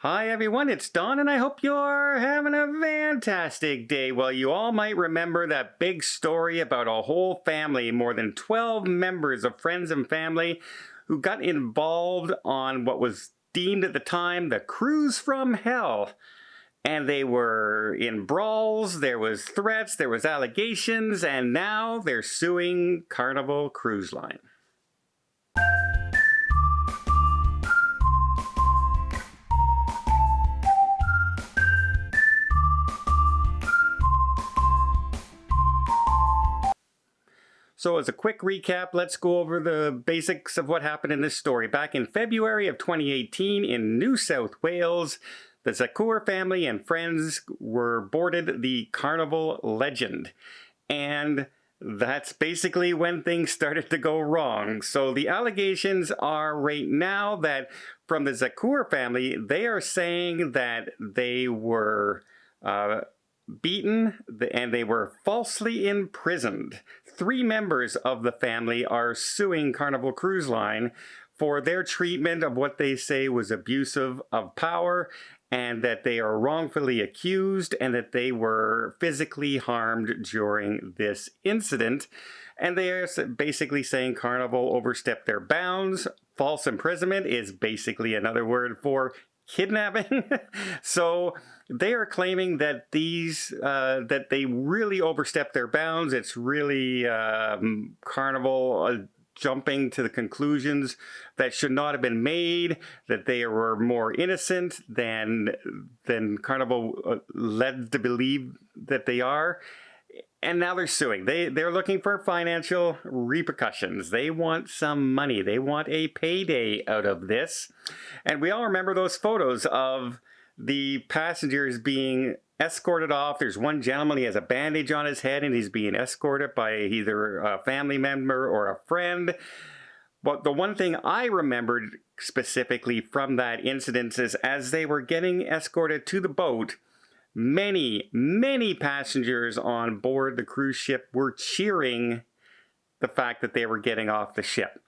Hi everyone, it's Don and I hope you're having a fantastic day. Well, you all might remember that big story about a whole family, more than 12 members of friends and family who got involved on what was deemed at the time the cruise from hell. And they were in brawls, there was threats, there was allegations, and now they're suing Carnival Cruise Line. So as a quick recap, let's go over the basics of what happened in this story. Back in February of 2018 in New South Wales, the Zakur family and friends were boarded the Carnival Legend. And that's basically when things started to go wrong. So the allegations are right now that from the Zakur family, they are saying that they were beaten and they were falsely imprisoned. 3 members of the family are suing Carnival Cruise Line for their treatment of what they say was abusive of power, and that they are wrongfully accused and that they were physically harmed during this incident. And they are basically saying Carnival overstepped their bounds. False imprisonment is basically another word for kidnapping. So they are claiming that that they really overstepped their bounds. It's really Carnival jumping to the conclusions that should not have been made, that they were more innocent than Carnival led to believe that they are. And now they're suing. They're looking for financial repercussions. They want some money. They want a payday out of this. And we all remember those photos of the passengers being escorted off. There's one gentleman, he has a bandage on his head and he's being escorted by either a family member or a friend. But the one thing I remembered specifically from that incident is as they were getting escorted to the boat, many passengers on board the cruise ship were cheering the fact that they were getting off the ship.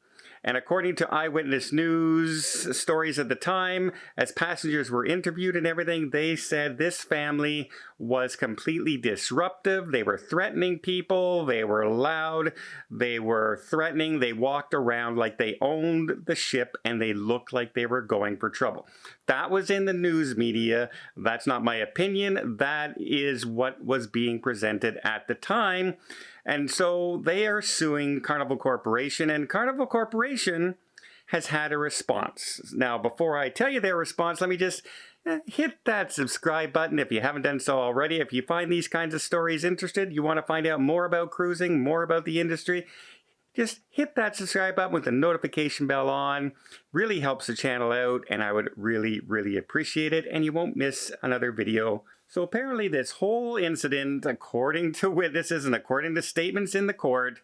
And according to eyewitness news stories at the time, as passengers were interviewed and everything, they said this family was completely disruptive. They were threatening people. They were loud. They were threatening. They walked around like they owned the ship and they looked like they were going for trouble. That was in the news media. That's not my opinion. That is what was being presented at the time. And so they are suing Carnival Corporation, and Carnival Corporation has had a response. Now, before I tell you their response, let me just hit that subscribe button if you haven't done so already. If you find these kinds of stories interested, you want to find out more about cruising, more about the industry, just hit that subscribe button with the notification bell on. Really helps the channel out, and I would really appreciate it, and you won't miss another video. So apparently this whole incident, according to witnesses and according to statements in the court,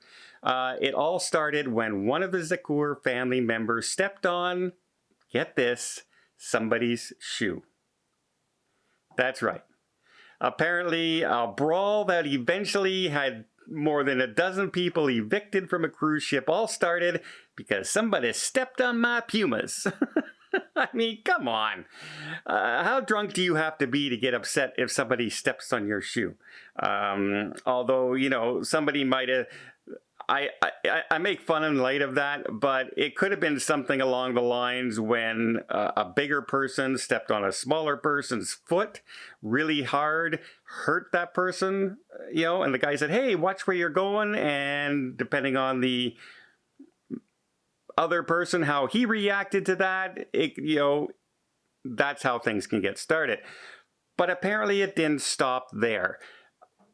it all started when one of the Zakur family members stepped on, get this, somebody's shoe. That's right. Apparently a brawl that eventually had more than a dozen people evicted from a cruise ship all started because somebody stepped on my Pumas. I mean, come on. How drunk do you have to be to get upset if somebody steps on your shoe? Although, you know, somebody might have... I make fun in light of that, but it could have been something along the lines when a bigger person stepped on a smaller person's foot really hard, hurt that person, you know, and the guy said, hey, watch where you're going, and depending on the other person, how he reacted to that, you know, that's how things can get started. But apparently it didn't stop there.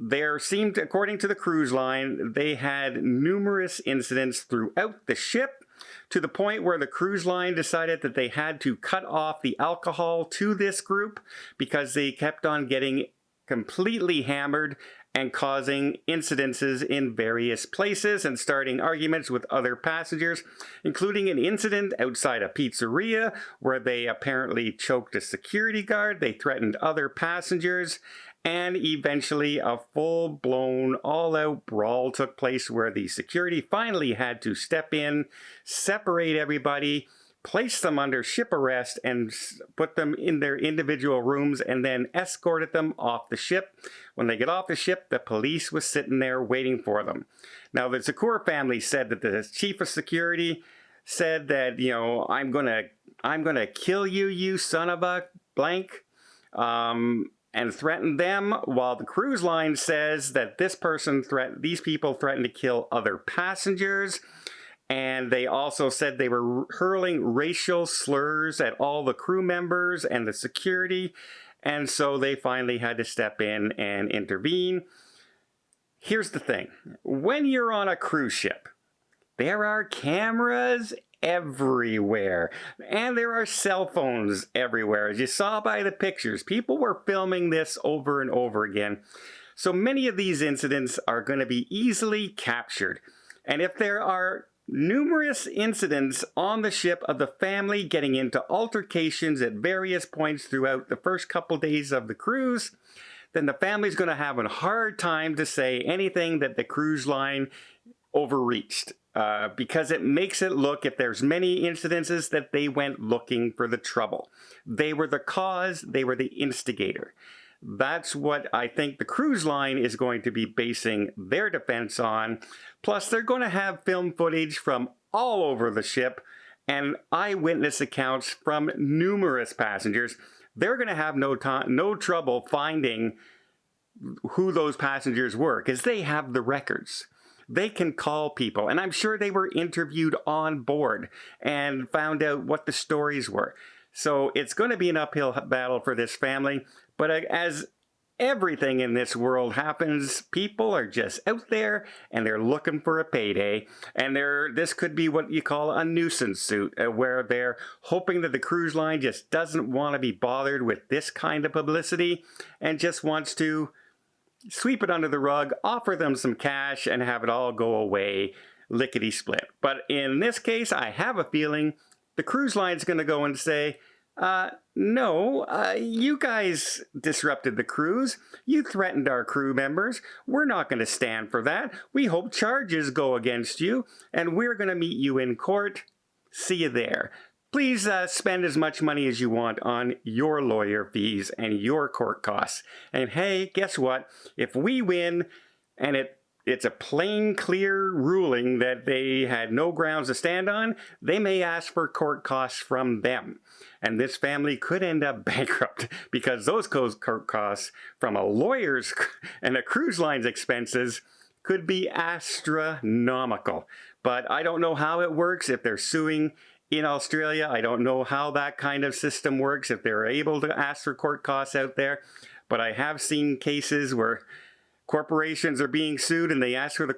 There seemed, according to the cruise line, they had numerous incidents throughout the ship to the point where the cruise line decided that they had to cut off the alcohol to this group because they kept on getting completely hammered and causing incidences in various places and starting arguments with other passengers, including an incident outside a pizzeria where they apparently choked a security guard. They threatened other passengers, and eventually a full-blown, all-out brawl took place where the security finally had to step in, separate everybody, placed them under ship arrest and put them in their individual rooms and then escorted them off the ship. When they get off the ship, the police was sitting there waiting for them. Now, the Secure family said that the chief of security said that, you know, I'm gonna kill you, you son of a blank, and threatened them, while the cruise line says that these people threatened to kill other passengers. And they also said they were hurling racial slurs at all the crew members and the security. And so they finally had to step in and intervene. Here's the thing. When you're on a cruise ship, there are cameras everywhere. And there are cell phones everywhere. As you saw by the pictures, people were filming this over and over again. So many of these incidents are going to be easily captured. And if there are numerous incidents on the ship of the family getting into altercations at various points throughout the first couple days of the cruise, then the family's going to have a hard time to say anything that the cruise line overreached. Because it makes it look, if there's many incidences, that they went looking for the trouble. They were the cause, they were the instigator. That's what I think the cruise line is going to be basing their defense on. Plus, they're going to have film footage from all over the ship and eyewitness accounts from numerous passengers. They're going to have no trouble finding who those passengers were because they have the records. They can call people, and I'm sure they were interviewed on board and found out what the stories were. So it's going to be an uphill battle for this family. But as everything in this world happens, people are just out there and they're looking for a payday. And this could be what you call a nuisance suit, where they're hoping that the cruise line just doesn't want to be bothered with this kind of publicity and just wants to sweep it under the rug, offer them some cash, and have it all go away lickety-split. But in this case, I have a feeling the cruise line's going to go and say, no, you guys disrupted the cruise. You threatened our crew members. We're not going to stand for that. We hope charges go against you, and we're going to meet you in court. See you there. Please spend as much money as you want on your lawyer fees and your court costs. And hey, guess what? If we win and it's a plain, clear ruling that they had no grounds to stand on, they may ask for court costs from them. And this family could end up bankrupt because those court costs from a lawyer's and a cruise line's expenses could be astronomical. But I don't know how it works if they're suing in Australia. I don't know how that kind of system works, if they're able to ask for court costs out there. But I have seen cases where corporations are being sued and they ask for the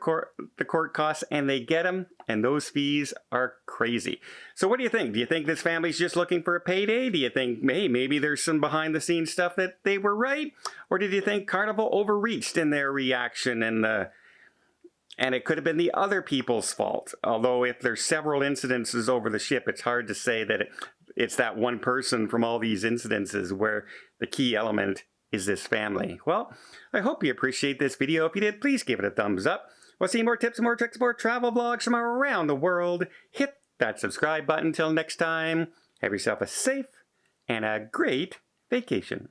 court costs and they get them, and those fees are crazy. So what do you think? Do you think this family's just looking for a payday? Do you think, hey, maybe there's some behind the scenes stuff that they were right? Or did you think Carnival overreached in their reaction and it could have been the other people's fault? Although if there's several incidences over the ship, it's hard to say that it's that one person from all these incidences where the key element is this family. Well, I hope you appreciate this video. If you did, please give it a thumbs up. Want to see more tips, more tricks, more travel vlogs from around the world? Hit that subscribe button. Till next time, have yourself a safe and a great vacation.